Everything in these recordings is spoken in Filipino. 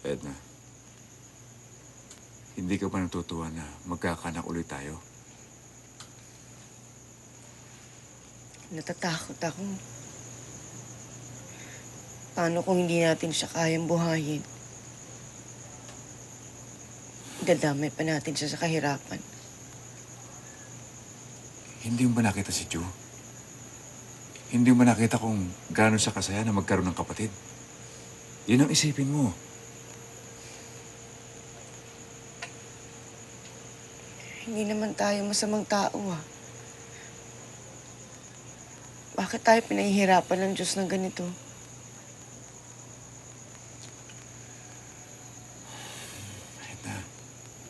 Edna, hindi ka ba natutuwa na magkakanak ulit tayo? Natatakot ako. Paano kung hindi natin siya kayang buhayin? Dadamay pa natin siya sa kahirapan. Hindi mo ba nakita si Ju? Hindi mo ba nakita kung gaano siya kasaya na magkaroon ng kapatid? Yun ang isipin mo. Hindi naman tayo masamang tao, ah. Bakit tayo pinahihirapan ng Diyos ng ganito? Edna,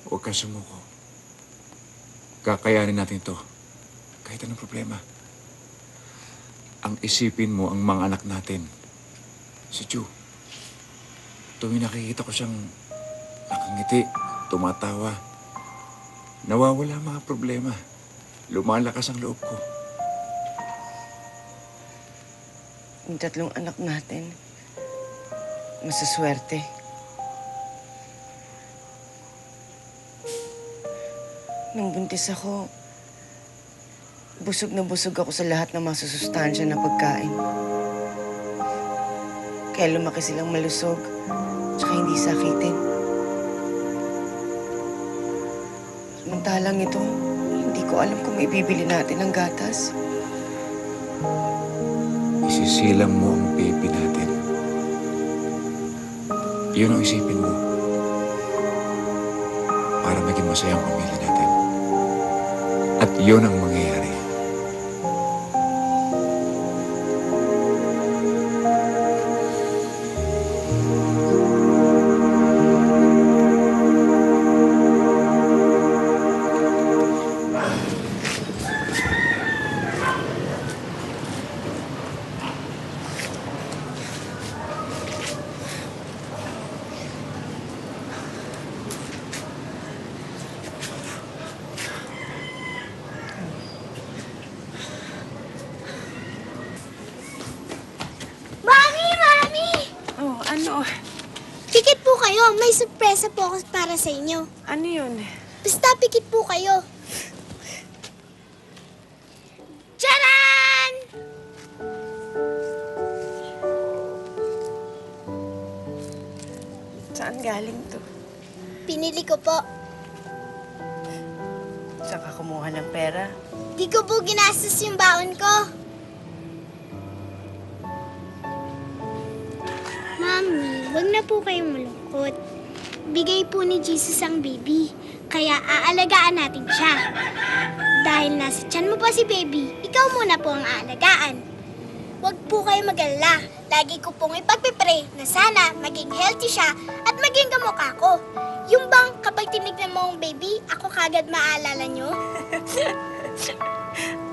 huwag kang sumuko. Kakayanin natin to. Kahit anong problema. Ang isipin mo ang mga anak natin. Si Ju. Tuwing nakikita ko siyang nakangiti, tumatawa, nawawala ang mga problema. Lumalakas ang loob ko. Yung 3 anak natin, masaswerte. Nung buntis ako, busog na busog ako sa lahat ng masusustansya na pagkain. Kaya lumaki silang malusog, tsaka hindi sakitin. Samantalang ito, hindi ko alam kung may bibili natin ng gatas. Isisilang mo ang baby natin. Yun ang isipin mo. Para maging masaya ang pamilya natin. At yun ang mangyayari. Mami! Mami! Oh, ano? Pikit po kayo. May sorpresa po ako para sa inyo. Ano yun? Basta pikit po kayo. Charan! Saan galing to? Pinili ko po. Saan ka kumuha ng pera? Di ko po ginastos yung baon ko. Mami, wag na po kayong malungkot. Bigay po ni Jesus ang baby. Kaya aalagaan natin siya. Dahil nasa tiyan mo pa si baby, ikaw muna po ang aalagaan. Huwag po kayo mag-alala. Lagi ko pong ipagpipray na sana maging healthy siya at maging kamukha ko. Yung bang kapag tinignan mo ang baby, ako kagad maalala nyo?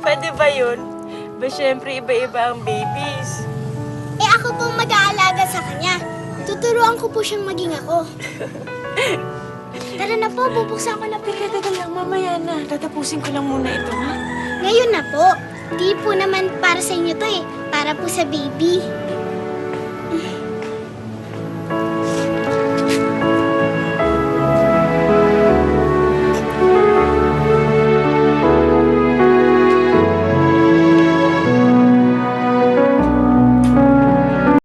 Pwede ba yun? Ba syempre iba-iba ang babies. Eh ako pong mag-aalaga sa kanya. Tuturuan ko po siyang maging ako. Tara na po, bubuksan ko na po. Teka lang, mamaya na. Tatapusin ko lang muna ito, ha? Ngayon na po. Di po naman para sa inyo to eh. Para po sa baby.